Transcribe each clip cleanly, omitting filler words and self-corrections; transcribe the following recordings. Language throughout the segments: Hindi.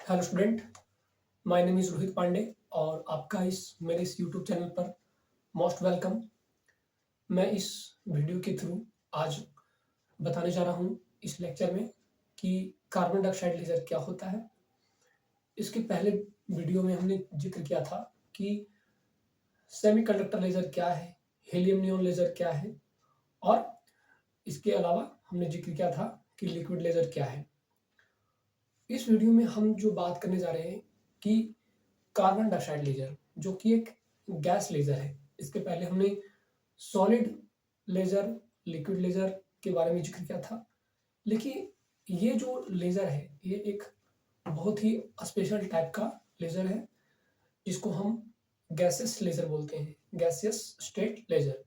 Hello student, my name is Rohit Pandey और आपका मेरे इस यूट्यूब चैनल पर मोस्ट वेलकम। मैं इस वीडियो के थ्रू आज बताने जा रहा हूँ इस लेक्चर में कि कार्बन डाइऑक्साइड लेज़र क्या होता है। इसके पहले वीडियो में हमने जिक्र किया था कि सेमीकंडक्टर लेज़र क्या है, हीलियम नियॉन लेज़र क्या है और इसके अलावा हमने जिक्र किया था कि लिक्विड लेज़र क्या है। इस वीडियो में हम जो बात करने जा रहे हैं कि कार्बन डाइऑक्साइड लेजर, जो कि एक गैस लेजर है। इसके पहले हमने सॉलिड लेजर, लिक्विड लेजर के बारे में जिक्र किया था, लेकिन ये जो लेजर है ये एक बहुत ही स्पेशल टाइप का लेजर है जिसको हम गैसेस लेजर बोलते हैं, गैसियस स्टेट लेजर,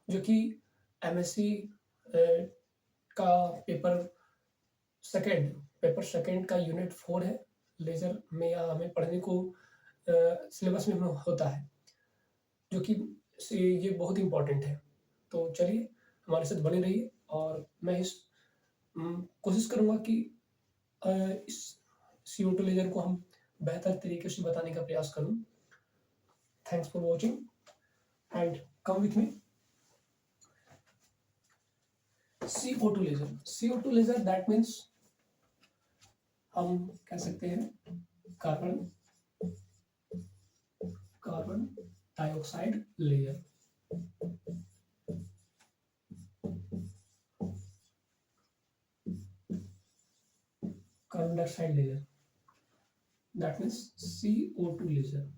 जो कि एमएससी का पेपर सेकंड का यूनिट 4 है लेजर में, या हमें पढ़ने को सिलेबस में होता है, जो कि ये बहुत इंपॉर्टेंट है। तो चलिए हमारे साथ बने रहिए और मैं कोशिश करूँगा कि इस CO2 लेजर को हम बेहतर तरीके से बताने का प्रयास करूँ। Thanks for watching and come with me. CO2 laser, CO2 laser that means हम कह सकते हैं carbon dioxide layer. Carbon dioxide layer that means CO2 laser.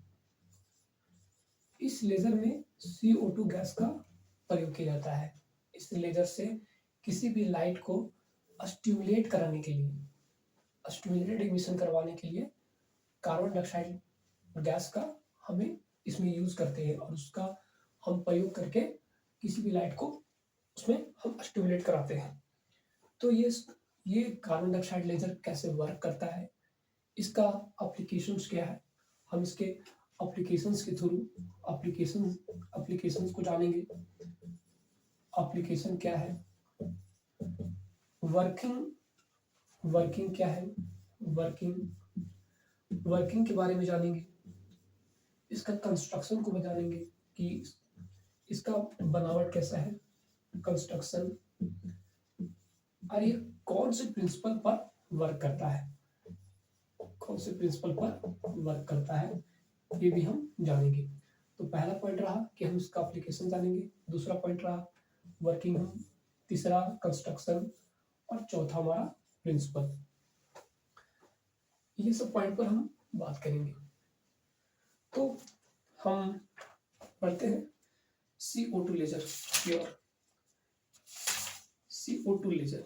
इस लेजर में CO2 गैस का प्रयोग किया जाता है। इस लेजर से किसी भी लाइट को स्टिमुलेट कराने के लिए, स्टिमुलेटेड इमिशन करवाने के लिए कार्बन डाइऑक्साइड गैस का हमें इसमें यूज करते हैं और उसका हम प्रयोग करके किसी भी लाइट को उसमें हम स्टिमुलेट कराते हैं। तो ये कार्बन डाइऑक्साइड लेजर कैसे वर्क करता है, इसका एप्लीकेशंस क्या है, हम इसके एप्लीकेशंस के थ्रू एप्लीकेशंस को जानेंगे। एप्लीकेशन क्या है, वर्किंग क्या है, वर्किंग के बारे में जानेंगे, इसका कंस्ट्रक्शन को जानेंगे कि इसका बनावट कैसा है, कंस्ट्रक्शन, और ये कौन से प्रिंसिपल पर वर्क करता है, ये भी हम जानेंगे। तो पहला पॉइंट रहा कि हम इसका एप्लीकेशन जानेंगे, दूसरा पॉइंट रहा वर्किंग, तीसरा कंस्ट्रक्शन और चौथा हमारा प्रिंसिपल। ये सब पॉइंट पर हम बात करेंगे। तो हम पढ़ते हैं CO2 लेजर की ओर। CO2 लेजर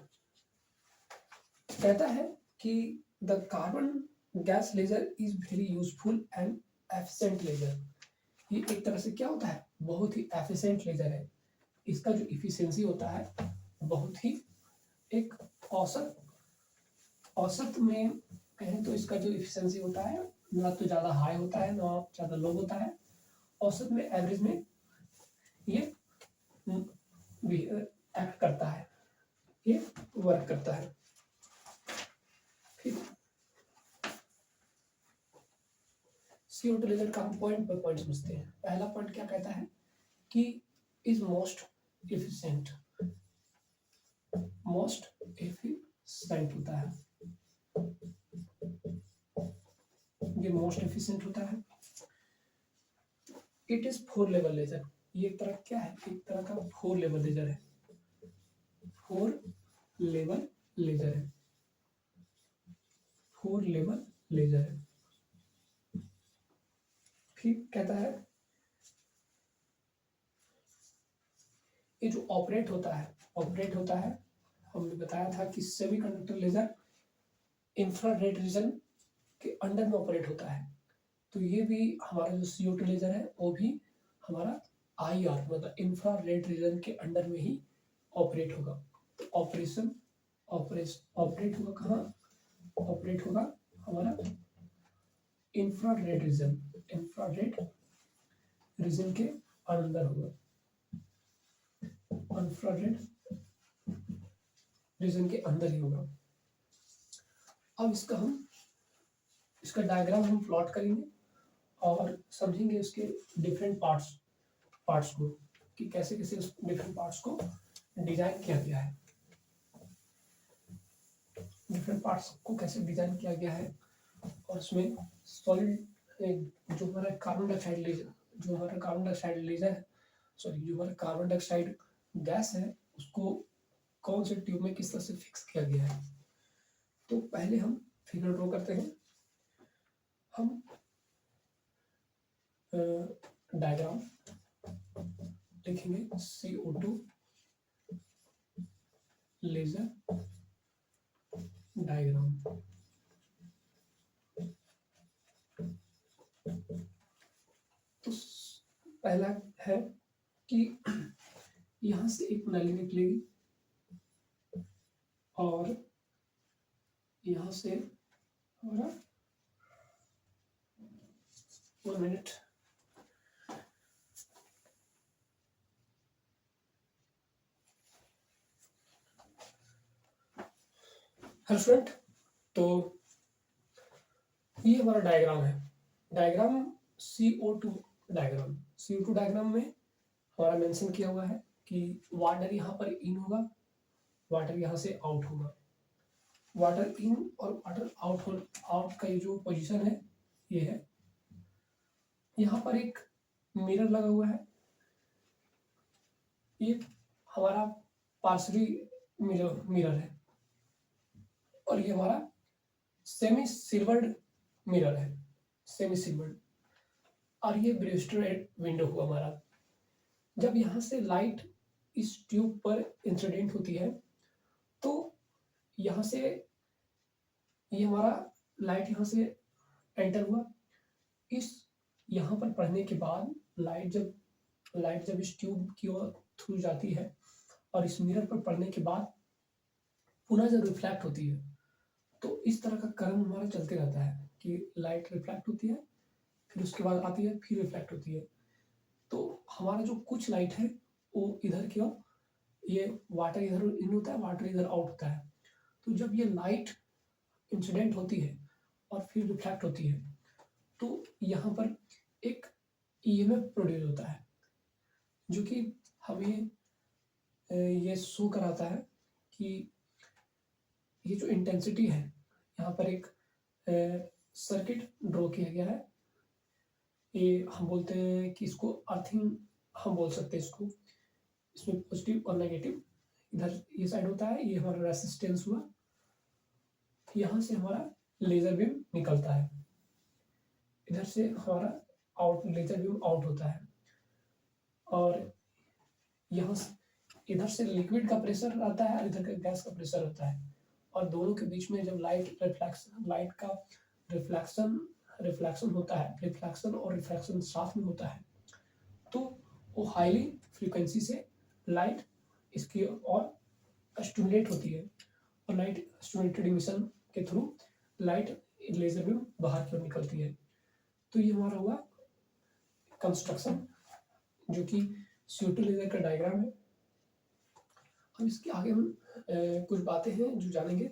कहता है कि the carbon gas laser is very useful and efficient laser. ये एक तरह से क्या होता है, बहुत ही एफिशिएंट लेजर है। इसका जो इफिशियंसी होता है बहुत ही एक औसत में कहें तो इसका जो इफिशियंसी होता है ना तो ज़्यादा हाई होता है ना ज़्यादा लो होता है, औसत में, एवरेज में ये एक्ट करता है, ये वर्क करता है। ठीक, CO2 लेजर का हम पॉइंट बाय पॉइंट समझते हैं। पहला पॉइंट क्या कहता है कि इज मोस्ट एफिशिएंट होता है, ये मोस्ट एफिशिएंट होता है। इट इज 4 लेवल लेजर, ये एक तरह क्या है, एक तरह का 4 लेवल लेजर है, 4 लेवल लेजर है, 4 लेवल लेजर है। फिर कहता है ये जो ऑपरेट होता है, हमने बताया था कि सेमीकंडक्टर लेजर इंफ्रारेड रीजन के अंडर में ऑपरेट होता है। तो ये भी हमारा जो CO2 लेजर है वो भी हमारा IR मतलब इंफ्रारेड रीजन के अंडर में ही ऑपरेट होगा। तो ऑपरेट होगा कहाँ, ऑपरेट होगा हमारा इंफ्रारेड रीजन के अंदर होगा, इंफ्रारेड रीजन के अंदर ही होगा। अब इसका हम इसका डायग्राम हम प्लॉट करेंगे और समझेंगे इसके डिफरेंट पार्ट्स को कि कैसे कैसे उस डिफरेंट पार्ट्स को डिजाइन किया गया है, डिफरेंट पार्ट्स को कैसे डिजाइन किया गया है। और उसमें सॉलिड जो हमारा कार्बन डाइऑक्साइड लेजर जो हमारा कार्बन डाइऑक्साइड लेजर है सॉरी जो हमारा कार्बन डाइऑक्साइड गैस है उसको कौन से ट्यूब में किस तरह से फिक्स किया गया है। तो पहले हम फिगर ड्रॉ करते हैं। हम डायग्राम लिखेंगे CO2 लेजर डायग्राम। तो पहला है कि यहां से एक नली निकलेगी और यहां से हमारा 1 मिनट हेलो स्टूडेंट। तो ये हमारा डायग्राम है, diagram CO2 diagram. CO2 diagram में हमारा मेंशन किया हुआ है कि वाटर यहाँ पर इन होगा, वाटर यहाँ से आउट होगा। वाटर इन और वाटर आउट का ये जो पोजीशन है ये है। यहाँ पर एक मिरर लगा हुआ है, ये हमारा पार्सली मिरर है और ये हमारा सेमी सिल्वर्ड मिरर है, सेमी सिल्वर्ड। और ये ब्रेस्टेड विंडो हुआ हमारा। जब यहाँ से लाइट इस ट्यूब पर इंसिडेंट होती है तो यहाँ से ये हमारा लाइट यहाँ से एंटर हुआ, इस यहाँ पर पढ़ने के बाद लाइट जब इस ट्यूब की ओर थ्रू जाती है और इस मिरर पर पढ़ने के बाद पुनः जब रिफ्लेक्ट होती है तो इस तरह का क्रम हमारा चलते रहता है कि लाइट रिफ्लेक्ट होती है, फिर उसके बाद आती है, फिर रिफ्लेक्ट होती है। तो हमारा जो कुछ लाइट है वो इधर की ओर, ये वाटर इधर इन होता है, वाटर इधर आउट होता है। तो जब ये लाइट इंसिडेंट होती है और फिर रिफ्लेक्ट होती है तो यहाँ पर एक EMF प्रोड्यूस होता है जो कि हमें ये शो कराता है कि ये जो इंटेंसिटी है, यहाँ पर एक सर्किट ड्रॉ किया गया है। ये हम बोलते हैं कि इसको अर्थिंग हम बोल सकते हैं इसको। इसमें पॉजिटिव और नेगेटिव इधर ये साइड होता है, ये हमारा रेसिस्टेंस हुआ, यहाँ से हमारा लेजर बीम निकलता है, इधर से हमारा लेजर बीम आउट होता है और यहाँ से इधर से लिक्विड का प्रेशर आता है और इधर का गैस का प्रेशर होता है। और दोनों के बीच में जब लाइट का रिफ्लेक्शन होता है, रिफ्लेक्शन और रिफ्रैक्शन साथ में होता है तो वो हाईली फ्रीक्वेंसी से लाइट इसकी और स्टिमुलेट होती है और लाइट स्टिमुलेटेड इमिशन के थ्रू लाइट लेजर बीम बाहर की ओर निकलती है। तो ये हमारा हुआ कंस्ट्रक्शन जो कि CO2 लेजर का डायग्राम है। अब इसके आगे हम कुछ बातें हैं जो जानेंगे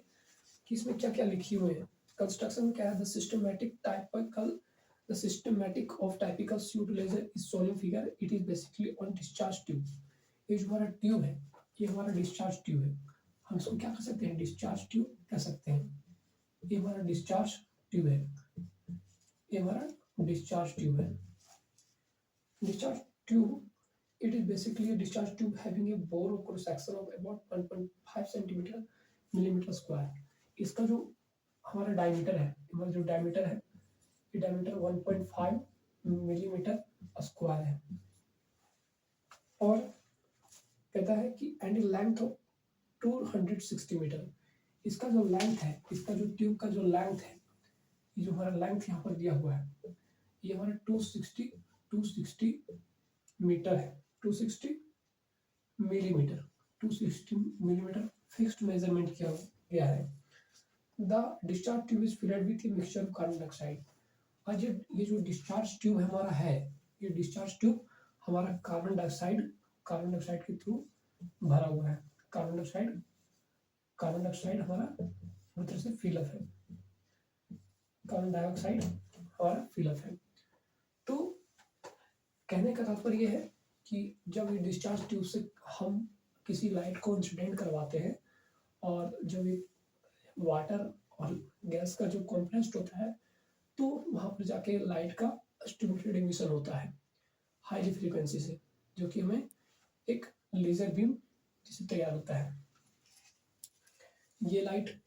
कि इसमें क्या क्या लिखी हुई है। कंस्ट्रक्शन क्या है, the systematic of typical CO2 laser is shown in figure. It is basically on discharge tube. ये जो हमारा ट्यूब है ये हमारा डिस्चार्ज ट्यूब है। हम इसको क्या कर सकते हैं, डिस्चार्ज ट्यूब कह सकते हैं। ये हमारा डिस्चार्ज ट्यूब है, ये हमारा डिस्चार्ज ट्यूब है। Discharge tube, it is basically a discharge tube having a bore of cross section of about 1.5 centimeter millimeter square। इसका जो हमारा डायमीटर है, हमारा जो डायमीटर है ये डायमीटर 1.5 मिलीमीटर स्क्वायर है और कहता है कि एंड लेंथ ऑफ 260 मीटर। इसका जो लेंथ है, इसका जो ट्यूब का जो लेंथ है, ये जो हमारा लेंथ यहाँ पर दिया हुआ है ये हमारा 260 मीटर है, 260 मिलीमीटर, 260 मिलीमीटर फिक्स्ड मेजरमेंट किया गया है। The discharge tube is filled with a mixture of carbon dioxide. आज ये जो डिस्चार्ज ट्यूब हमारा है, ये डिस्चार्ज ट्यूब हमारा कार्बन डाइऑक्साइड के थ्रू भरा हुआ है। कार्बन डाइऑक्साइड हमारा पूरी तरह से फिल अप है। कार्बन डाइऑक्साइड हमारा फिलअप है। तो कहने का तात्पर्य यह है कि जब ये डिस्चार्ज ट्यूब से हम किसी लाइट को इंसिडेंट करवाते हैं और जब ये वाटर और गैस का जो कॉन्ट्रास्ट होता है तो वहाँ पर जाके लाइट का स्टिमुलेटेड एमिशन होता है हाई फ्रीक्वेंसी से, जो कि हमें एक लेजर बीम जिससे तैयार होता है। ये लाइट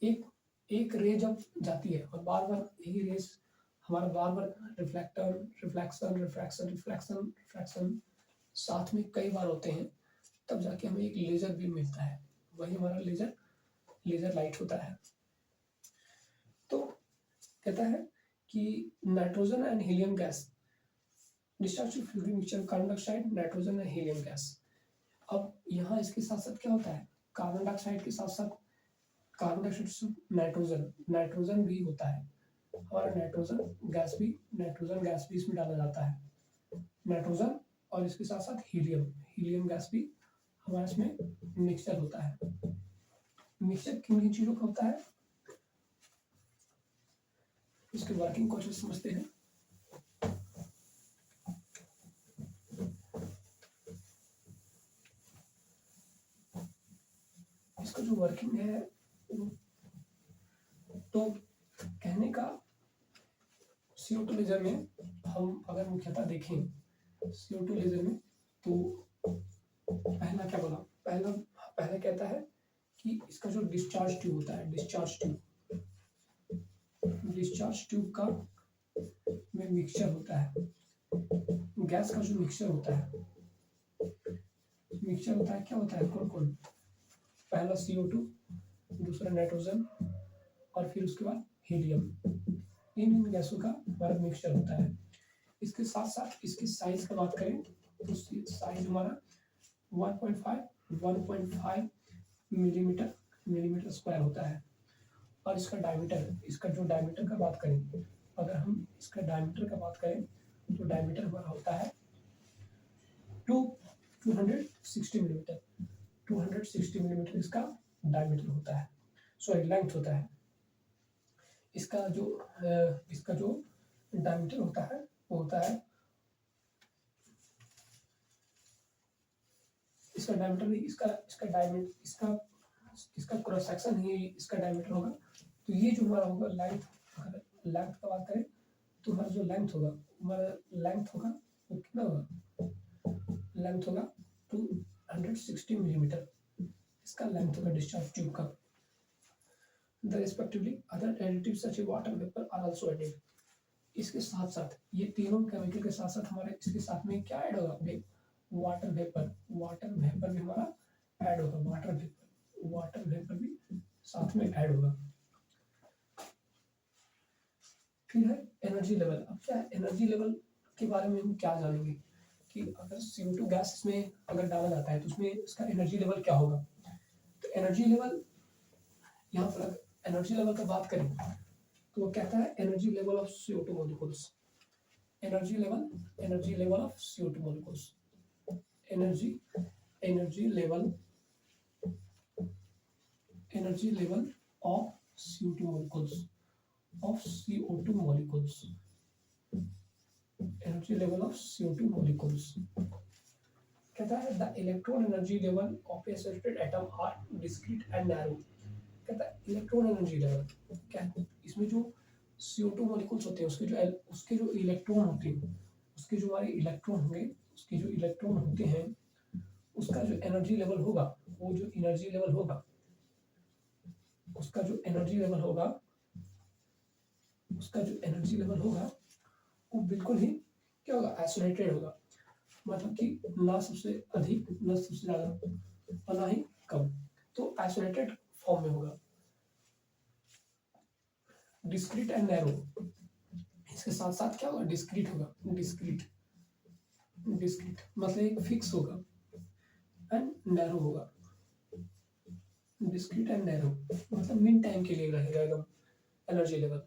एक रे जब जाती है और बार बार यही रेस हमारा बार बार reflector reflection refraction reflection refraction साथ में कई बार होते हैं, तब जाके हमें एक लेजर बीम मिलता है। वही हमारा लेजर लाइट होता है। तो कहता है कि nitrogen and helium gas discharge fluid mixture carbon dioxide nitrogen and helium gas. अब यहाँ इसके साथ साथ क्या होता है, कार्बन डाइऑक्साइड के साथ साथ कार्बन डाइऑक्साइड से नाइट्रोजन भी होता है। हमारा नाइट्रोजन गैस भी इसमें डाला जाता है। नाइट्रोजन और इसके साथ साथ हीलियम गैस भी हमारा इसमें मिक्सचर होता है। मिक्सचर किन किन चीजों का होता है, इसके वर्किंग क्वेश्चन समझते हैं। इसका जो वर्किंग है तो कहने का CO2 लेजर में हम अगर मुख्यतः देखें CO2 लेजर में तो पहला क्या बोला, पहला कहता है कि इसका जो डिस्चार्ज ट्यूब होता है डिस्चार्ज ट्यूब का में मिक्सचर होता है, गैस का जो मिक्सचर होता है क्या होता है, कौन पहला CO2, दूसरा नाइट्रोजन और फिर उसके बाद हीलियम। इन गैसों का हमारा मिक्सचर होता है। इसके साथ साथ इसकी साइज का बात करें तो साइज हमारा 1.5 मिलीमीटर स्क्वायर होता है। और इसका जो डायमीटर का बात करें, अगर हम इसका डायमीटर का बात करें तो डायमीटर हमारा होता है 260 मिलीमीटर। 260 मिलीमीटर इसका डायमीटर होता है, लेंथ होता है। इसका जो डायमीटर होता है वो होता है, इसका डायमीटर नहीं, इसका क्रॉस सेक्शन ही इसका डायमीटर होगा। तो ये जो हमारा होगा लेंथ का बात करें तो हमारा जो लेंथ होगा वो कितना होगा, लेंथ होगा 260 मिलीमीटर। इसका लेंथ होगा डिस्चार्ज ट्यूब का। The respectively other additives such as water vapor are also added। इसके साथ साथ ये तीनों केमिकल के साथ साथ हमारे इसके साथ में क्या ऐड होगा, वाटर वेपर भी हमारा ऐड होगा। वाटर वेपर भी साथ में ऐड होगा। फिर है एनर्जी लेवल। अब क्या है एनर्जी लेवल के बारे में हम क्या जानेंगे कि अगर CO2 गैस इसमें अगर डाला जाता है तो उसमें इसका एनर्जी लेवल क्या होगा। तो एनर्जी लेवल, यहाँ पर एनर्जी लेवल का बात करें तो वो कहता है energy level of CO2 molecules. Energy level of CO2 molecules. Energy level of CO2 molecules energy level of CO2 molecules कहता है the electron energy level of a saturated atom are discrete and narrow. कहता है इलेक्ट्रॉन एनर्जी लेवल क्या है, इसमें जो CO2 मॉलिक्यूल्स होते हैं उसके जो इलेक्ट्रॉन होते हैं, उसके जो हमारे इलेक्ट्रॉन होंगे, उसके जो इलेक्ट्रॉन होते हैं उसका जो एनर्जी लेवल होगा, उसका जो एनर्जी लेवल होगा वो बिल्कुल ही क्या होगा, आइसोलेटेड होगा। मतलब कि ना सबसे अधिक ना सबसे ज्यादा और ना ही कम, तो आइसोलेटेड फॉर्म में होगा। डिस्क्रीट एंड नैरो, इसके साथ साथ क्या होगा, डिस्क्रीट होगा। डिस्क्रीट मतलब एक फिक्स होगा एंड नैरो होगा। डिस्क्रीट एंड नैरो मतलब मिन टाइम के लिए रहेगा एकदम energy level.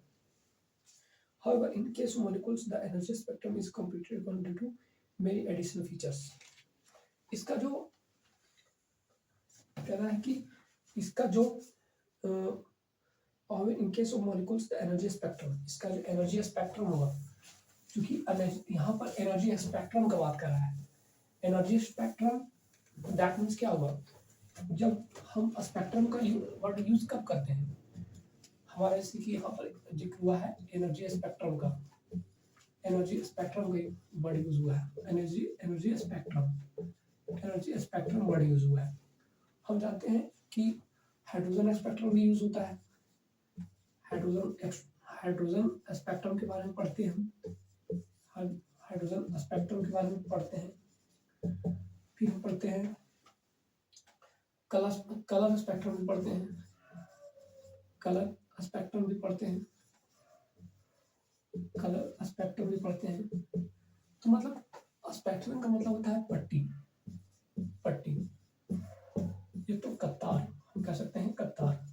However, in case of molecules, the energy spectrum is completely according to many additional features। इसका जो कह रहा है कि इसका जो और in case of molecules the energy spectrum, इसका जो एनर्जी स्पेक्ट्रम होगा, क्योंकि यहाँ पर एनर्जी स्पेक्ट्रम का बात कर रहा है, एनर्जी स्पेक्ट्रम दैट मीन्स क्या होगा, जब हम स्पेक्ट्रम का वर्ड यूज कब करते हैं, हमारे जैसे कि यहाँ पर जिक्र हुआ है एनर्जी स्पेक्ट्रम का, एनर्जी स्पेक्ट्रम का वर्ड यूज हुआ है, एनर्जी स्पेक्ट्रम वर्ड यूज हुआ है। हम जानते हैं कि हाइड्रोजन स्पेक्ट्रम भी यूज होता है, हाइड्रोजन स्पेक्ट्रम के बारे में पढ़ते हैं हम, हाइड्रोजन स्पेक्ट्रम के बारे में पढ़ते हैं। फिर हम पढ़ते हैं कलर स्पेक्ट्रम भी पढ़ते हैं, कलर स्पेक्ट्रम भी पढ़ते हैं, कलर स्पेक्ट्रम भी पढ़ते हैं। तो मतलब स्पेक्ट्रम का मतलब होता है पट्टी, पट्टी, ये तो कतार, हम कह सकते हैं कतार।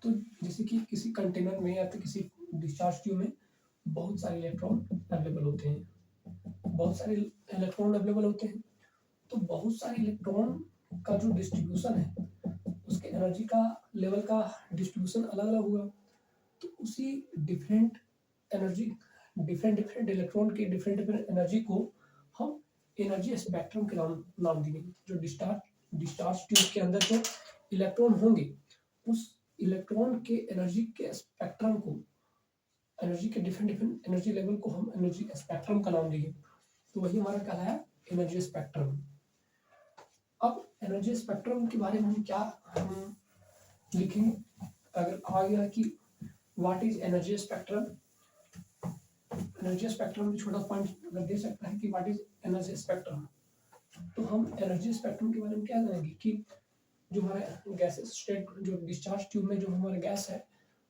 तो जैसे कि किसी कंटेनर में या तो किसी डिस्चार्ज ट्यूब में बहुत सारे इलेक्ट्रॉन अवेलेबल होते हैं, बहुत सारे इलेक्ट्रॉन अवेलेबल होते हैं। तो बहुत सारे इलेक्ट्रॉन का जो डिस्ट्रीब्यूशन है, उसके एनर्जी का लेवल का डिस्ट्रीब्यूशन अलग अलग होगा। तो उसी डिफरेंट एनर्जी, डिफरेंट इलेक्ट्रॉन के डिफरेंट एनर्जी को हम एनर्जी स्पेक्ट्रम के नाम देंगे। जो डिस्चार्ज ट्यूब के अंदर जो इलेक्ट्रॉन होंगे, उस इलेक्ट्रॉन के एनर्जी के स्पेक्ट्रम को, एनर्जी के डिफरेंट एनर्जी लेवल को हम एनर्जी स्पेक्ट्रम का नाम देंगे। तो वही हमारा कहलाया एनर्जी स्पेक्ट्रम। अब एनर्जी स्पेक्ट्रम के बारे में हम क्या लिखेंगे, अगर आ गया कि what is energy spectrum, energy spectrum में छोटा पॉइंट अगर दे सकता है कि व्हाट इज एनर्जी स्पेक्ट्रम, तो हम एनर्जी स्पेक्ट्रम के बारे में क्या करेंगे कि जो हमारे गैसेस स्टेट, जो डिस्चार्ज ट्यूब में जो हमारा गैस है,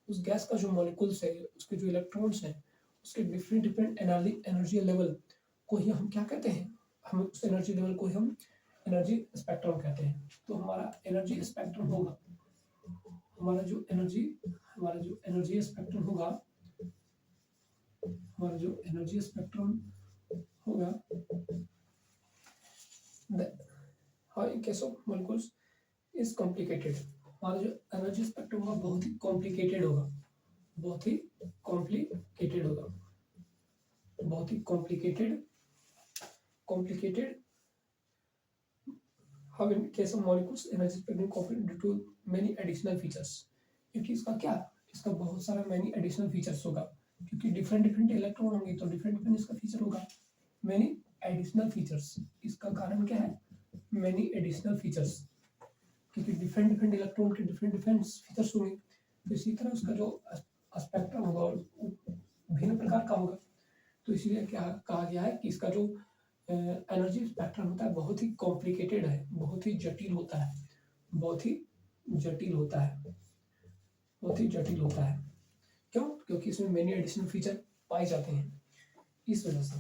उस गैस का जो मॉलिक्यूल्स है, उसके जो इलेक्ट्रॉन्स हैं, उसके डिफरेंट एनर्जी लेवल को ही हम क्या कहते हैं, हम उस एनर्जी लेवल को ही हम एनर्जी स्पेक्ट्रम कहते हैं। तो हमारा एनर्जी स्पेक्ट्रम होगा, हमारा जो एनर्जी स्पेक्ट्रम होगा, हमारा जो एनर्जी स्पेक्ट्रम होगा, in case of molecules is complicated, हमारा जो एनर्जी स्पेक्ट्रम होगा बहुत ही कॉम्प्लिकेटेड होगा, बहुत ही कॉम्प्लिकेटेड होगा, बहुत ही complicated. How in case of molecules energy spectrum complicated due to many additional features, क्योंकि इसका क्या, इसका बहुत सारा many additional features होगा, क्योंकि डिफरेंट इलेक्ट्रॉन होंगे तो डिफरेंट इसका फीचर होगा, many additional features। इसका कारण क्या है, many additional features, क्योंकि डिफरेंट इलेक्ट्रॉन के डिफरेंट फीचर्स होंगे। तो इसी तरह उसका जो स्पेक्ट्रम होगा भिन्न प्रकार का होगा। तो इसीलिए क्या कहा गया है कि इसका जो एनर्जी स्पेक्ट्रम होता है बहुत ही कॉम्प्लिकेटेड है, बहुत ही जटिल होता है, बहुत ही जटिल होता है, बहुत ही जटिल होता है। क्यों? क्योंकि इसमें मेनी एडिशनल फीचर पाए जाते हैं, इस वजह से।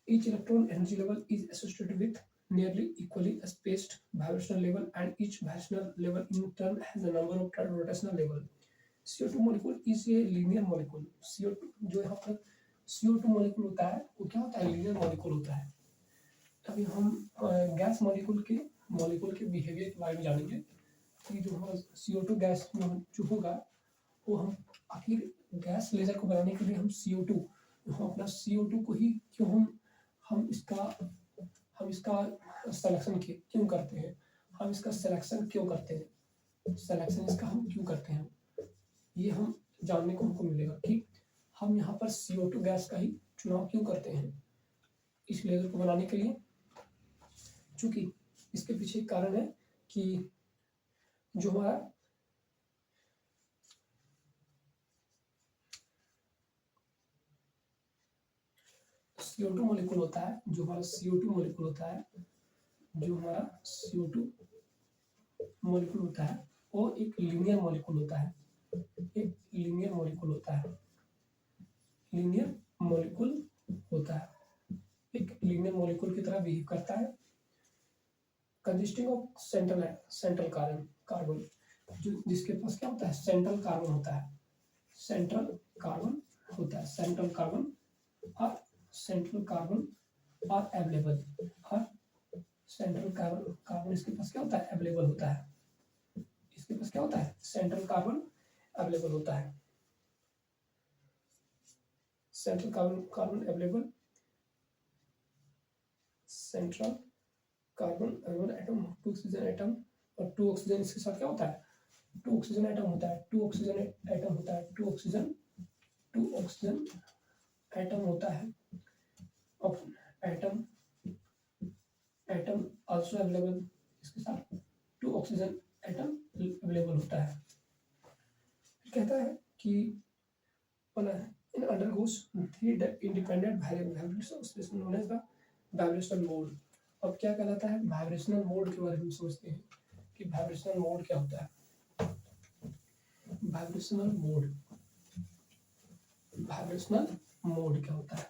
Each electron energy level is associated with nearly equally spaced vibrational level, and each vibrational level in turn has a number of rotational level. CO2 molecule is a linear molecule। CO2 जो यहाँ पर CO2 मॉलिक्यूल होता है, वो क्या होता है, लीनियर मॉलिक्यूल होता है। अभी हम गैस मॉलिक्यूल के बिहेवियर के बारे में जानेंगे कि जो हमारा CO2 गैस जो होगा, वो हम आखिर गैस लेजर को बनाने के लिए हम CO2, हम अपना CO2 को ही क्यों हम इसका सिलेक्शन क्यों करते हैं, हम इसका सिलेक्शन क्यों करते हैं, सिलेक्शन इसका हम क्यों करते हैं, ये हम जानने को हमको मिलेगा कि हम यहाँ पर CO2 गैस का ही चुनाव क्यों करते हैं इस लेजर को बनाने के लिए। चूंकि इसके पीछे एक कारण है कि जो हमारा CO2 मॉलिक्यूल होता है, जो हमारा CO2 मॉलिक्यूल होता है, जो हमारा CO2 मॉलिक्यूल होता है, वो एक लीनियर मॉलिक्यूल होता है, एक लीनियर मॉलिक्यूल होता है, लीनियर मॉलिक्यूल होता है, एक लीनियर मॉलिक्यूल की तरह बिहेव करता है, कंसिस्टिंग ऑफ सेंट्रल कार्बन, जो जिसके पास क्या होता है, सेंट्रल कार्बन होता है, सेंट्रल कार्बन होता है, सेंट्रल कार्बन और अवेलेबल, और सेंट्रल कार्बन इसके पास क्या होता है, अवेलेबल होता है, इसके पास क्या क्या होता है, सेंट्रल कार्बन अवेलेबल होता है, central carbon available, central carbon available atom, 2 oxygen atom, और 2 ऑक्सीजन इसके साथ क्या होता है, 2 ऑक्सीजन एटम होता है, 2 ऑक्सीजन एटम होता है, 2 ऑक्सीजन एटम होता है, एटम एटम आल्सो अवेलेबल, इसके साथ 2 ऑक्सीजन एटम अवेलेबल होता है। कहता है कि इन undergoes 3 independent vibrational oscillation known as the vibrational mode. अब क्या कहलाता है, वाइब्रेशनल मोड के बारे में सोचते हैं कि वाइब्रेशनल मोड क्या होता है। वाइब्रेशनल मोड क्या होता है,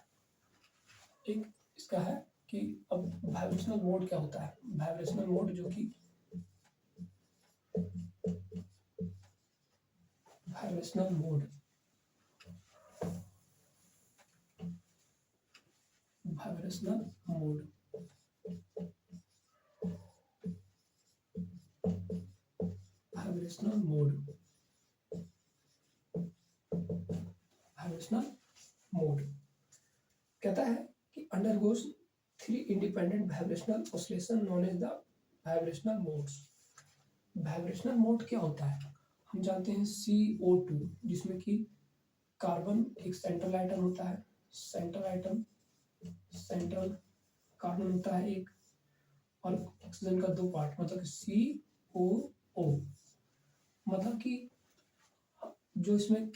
एक इसका है कि अब वाइब्रेशनल मोड क्या होता है। वाइब्रेशनल मोड जो कि वाइब्रेशनल मोड कहता है कि undergoes 3 independent vibrational oscillation known as the vibrational modes. Vibrational mode क्या होता है, हम जानते हैं CO2, जिसमें कि कार्बन एक सेंट्रल आइटम होता है, सेंट्रल कार्बन होता है एक, और ऑक्सीजन का 2 पार्ट, मतलब COO, मतलब कि जो इसमें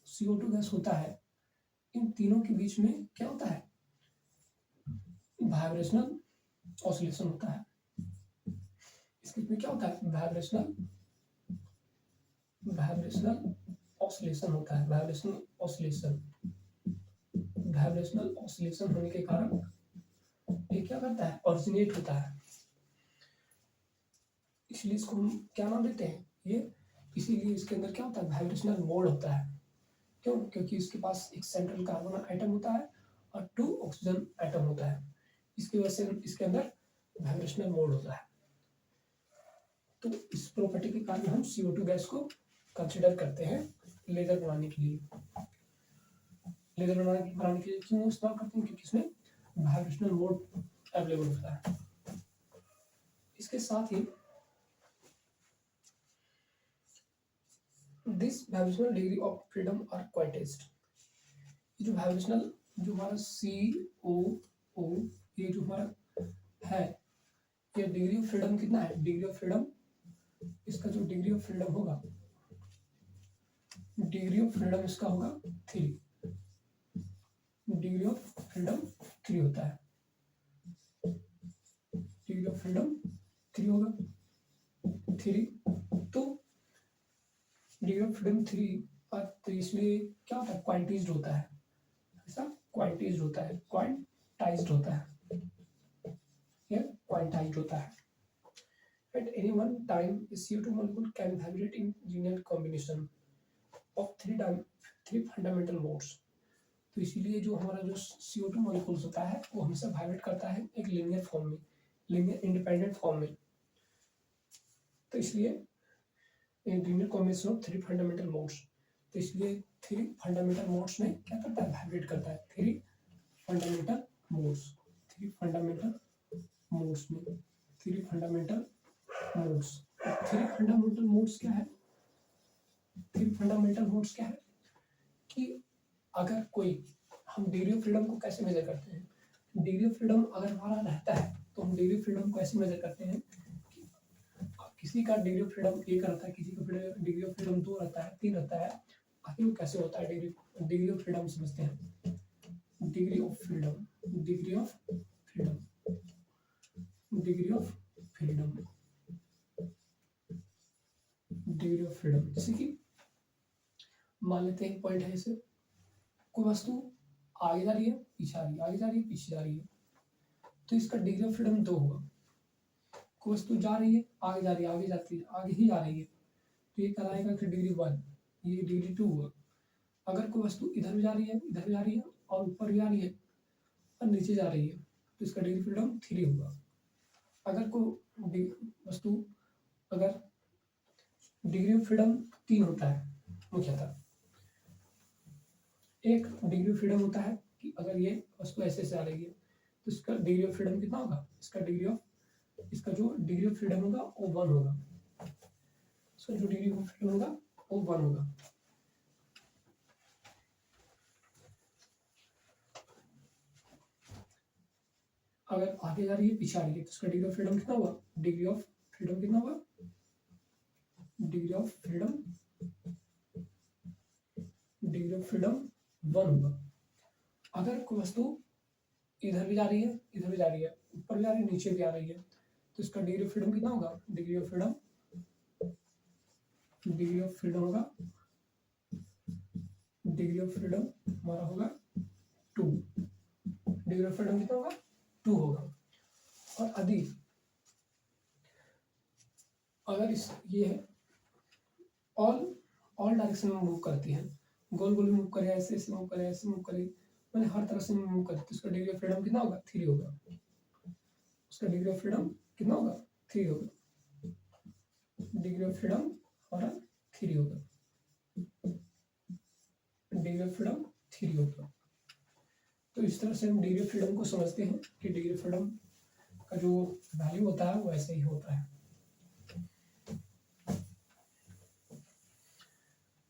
CO2 गैस होता है, इन तीनों के बीच में क्या होता है, वाइब्रेशनल ऑसिलेशन होता है। इसके बीच में क्या होता है, वाइब्रेशनल ऑसिलेशन होता है, वाइब्रेशनल ऑसिलेशन होने के कारण ये क्या करता है, ऑरिजिनेट होता है, इसलिए इसको हम क्या नाम देते हैं, ये इसीलिए इसके अंदर क्या होता है, वाइब्रेशनल मोड होता है। क्यों, क्योंकि इसके पास एक सेंट्रल कार्बन आइटम होता है और 2 ऑक्सीजन आइटम होता है, इसकी वजह से इसके अंदर वाइब्रेशनल मोड होता है। तो इस प्रॉपर्टी के कारण हम CO2 गैस को कंसिडर करते हैं लेजर बनाने के लिए। क्यों इस्तेमाल करते हैं, क्योंकि इसमें वाइब्रेशनल मोड अवेलेबल होता है। इसके साथ ही this vibrational degree of freedom are quantized. जो वाइब्रेशनल, जो हमारा COO, ये जो हमारा है, ये डिग्री ऑफ फ्रीडम कितना है, डिग्री ऑफ फ्रीडम, इसका जो डिग्री ऑफ फ्रीडम होगा, डिग्री ऑफ फ्रीडम इसका होगा 3, डिग्री ऑफ फ्रीडम 3 होता है, डिग्री ऑफ फ्रीडम 3 होगा, 3, तो डिग्री ऑफ फ्रीडम 3, तो इसलिए क्या होता है, क्वांटाइज्ड होता है, ऐसा क्वांटाइज्ड होता है, क्वांटाइज्ड होता है, ये क्वांटाइज्ड होता है। At any one time, a CO2 molecule can vibrate in linear combination of 3 fundamental modes. तो इसीलिए जो हमारा जो CO2 molecules होता है, वो हमेशा वाइब्रेट करता है एक लीनियर फॉर्म में, लीनियर इंडिपेंडेंट फॉर्म में। तो इसलिए linear combination of 3 fundamental modes, तो इसलिए 3 फंडामेंटल मोड्स में क्या करता है, वाइब्रेट करता है, 3 फंडामेंटल मोड्स, 3 फंडामेंटल मोड्स में, 3 फंडामेंटल मोड्स। 3 फंडामेंटल मोड्स क्या है, 3 फंडामेंटल मोड्स क्या है कि अगर कोई, हम डिग्री ऑफ फ्रीडम को कैसे मेजर करते हैं, डिग्री ऑफ फ्रीडम अगर हमारा रहता है तो हम डिग्री ऑफ फ्रीडम को ऐसे मेजर करते हैं कि किसी का डिग्री ऑफ फ्रीडम 1 रहता है, किसी का डिग्री ऑफ फ्रीडम 2 रहता है, 3 रहता है, आखिर वो कैसे होता है, डिग्री ऑफ फ्रीडम समझते हैं, degree of freedom, degree of freedom, degree of freedom, degree of freedom. जैसे कि मान लेते हैं पॉइंट है, इसे कोई वस्तु आगे जा रही है, पीछे आ रही है, आगे जा रही है, पीछे जा रही है, तो इसका डिग्री ऑफ फ्रीडम 2 होगा। कोई वस्तु जा रही है, आगे जा रही है, आगे जाती है, आगे ही जा रही है, तो ये कहलाएगा कि डिग्री 1, ये डिग्री 2 हुआ। अगर कोई वस्तु इधर भी जा रही है, इधर भी जा रही है, और ऊपर भी जा रही है और नीचे जा रही है, तो इसका डिग्री फ्रीडम 3 होगा। अगर कोई वस्तु अगर डिग्री ऑफ फ्रीडम 3 होता है मुख्यतः। एक डिग्री ऑफ फ्रीडम होता है कि अगर ये वस्तु ऐसे आ रही है तो इसका डिग्री ऑफ फ्रीडम कितना होगा, इसका जो डिग्री ऑफ फ्रीडम होगा वो 1 होगा। इसका जो डिग्री ऑफ फ्रीडम होगा वो 1 होगा। अगर आगे जा रही है पीछे आ रही है तो इसका डिग्री ऑफ फ्रीडम कितना होगा, डिग्री ऑफ फ्रीडम कितना होगा, डिग्री ऑफ फ्रीडम 1 होगा। अगर कोई वस्तु इधर भी जा रही है, इधर भी जा रही है, ऊपर भी जा रही है, नीचे भी आ रही है तो इसका डिग्री ऑफ फ्रीडम कितना होगा, डिग्री ऑफ फ्रीडम होगा, डिग्री ऑफ फ्रीडम हमारा होगा 2। डिग्री ऑफ फ्रीडम कितना होगा, 2 होगा। और अगर ये है ऑल डायरेक्शन में मूव करती है, गोल गोल मूव करे, ऐसे ऐसे मूव करे, ऐसे मूव करे, मैंने हर तरह से मूव करे तो उसका डिग्री ऑफ फ्रीडम कितना होगा, 3 होगा। उसका डिग्री ऑफ फ्रीडम कितना होगा, 3 होगा। डिग्री ऑफ फ्रीडम हमारा 3 होगा, डिग्री ऑफ फ्रीडम 3 होगा। तो इस तरह से हम डिग्री ऑफ फ्रीडम को समझते हैं कि डिग्री ऑफ फ्रीडम का जो वैल्यू होता है वो ऐसे ही होता है।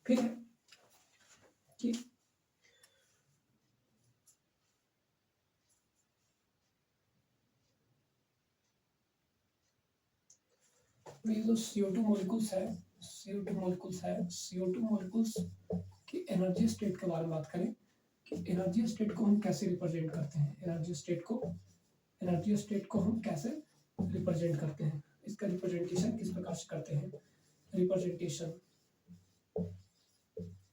फिर कि ये जो CO2 मॉलिक्यूल्स है, CO2 मॉलिक्यूल्स की एनर्जी स्टेट के बारे में बात करें कि एनर्जी स्टेट को हम कैसे रिप्रेजेंट करते हैं, एनर्जी स्टेट को हम कैसे रिप्रेजेंट करते हैं, इसका रिप्रेजेंटेशन किस प्रकार से करते हैं।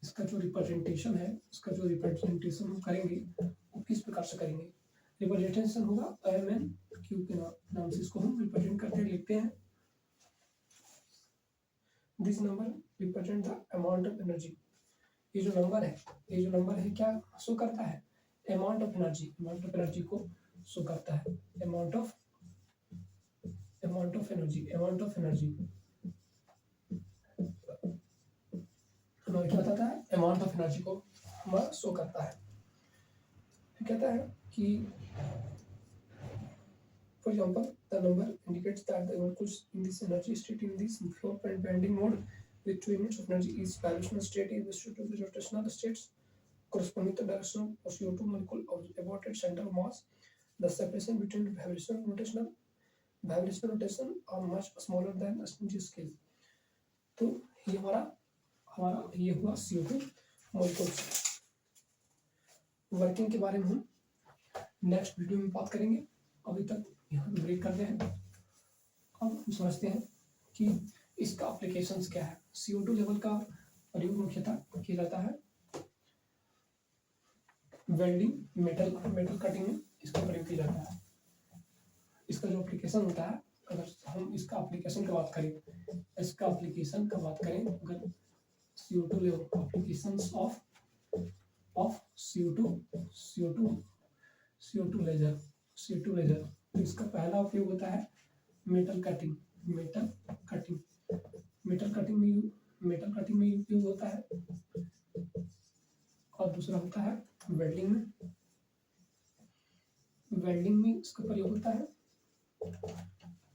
इसका जो रिप्रेजेंटेशन है, इसका जो रिप्रेजेंटेशन हम करेंगे वो किस प्रकार से करेंगे। रिप्रेजेंटेशन होगा MnQ के नाम से इसको हम रिप्रेजेंट करते हैं, लिखते हैं। This number represent the amount of energy. ये जो नंबर है क्या शो करता है, अमाउंट ऑफ एनर्जी को शो करता है। अमाउंट ऑफ एनर्जी हमें क्या बताता है, अमाउंट ऑफ एनर्जी को हमारा शो करता है। फिर कहता है कि for example the number indicates that the molecules in this energy state in this flow and bending mode with 2 units of energy is vibrational state is restricted to the rotational states corresponding to the direction of CO2 molecule about its center of mass. The separation between vibration and rotation are much smaller than energy scale. तो ये हमारा ये हुआ CO2 molecules। वर्किंग के बारे में हम नेक्स्ट वीडियो में बात करेंगे। अभी तक यहाँ ब्रेक करते हैं। अब हम समझते हैं कि इसका एप्लीकेशंस क्या है। CO2 लेवल का प्रयोग मुख्यतः किया जाता है वेल्डिंग, मेटल कटिंग में इसका प्रयोग किया जाता है। इसका जो एप्लीकेशन होता है, अगर हम इसका एप्लीकेशन की बात करें, अगर CO2 level applications of CO2 laser, तो इसका पहला उपयोग होता है मेटल कटिंग में उपयोग होता है। और दूसरा होता है वेल्डिंग में इसका प्रयोग होता है।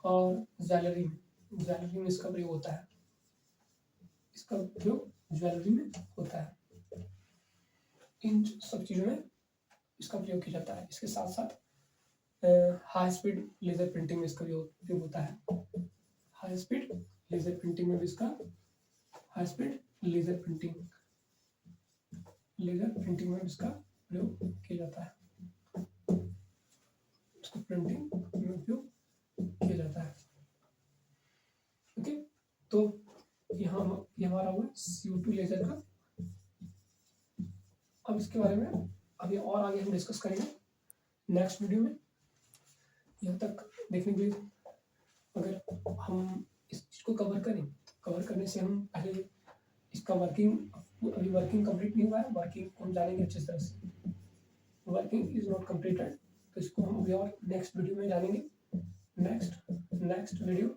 और ज्वेलरी में इसका प्रयोग होता है। इसका उपयोग ज्वेलरी में होता है। इन सब चीजों में इसका प्रयोग किया जाता है। इसके साथ साथ हाई स्पीड लेजर प्रिंटिंग में इसका उपयोग होता है। हाई स्पीड लेजर प्रिंटिंग में भी इसका प्रयोग किया जाता है। इसको प्रिंटिंग में उपयोग किया जाता है। ओके, तो ये हमारा हुआ CO2 लेजर का। अब इसके बारे में अभी और आगे हम डिस्कस करेंगे नेक्स्ट वीडियो में। यहाँ तक देखने के लिए अगर हम इस चीज को कवर करने से हम पहले इसका वर्किंग कंप्लीट नहीं हुआ है। वर्किंग को हम जानेंगे अच्छी तरह से। वर्किंग इज नॉट कंप्लीटेड, तो इसको हम अभी और नेक्स्ट वीडियो में जानेंगे। Next video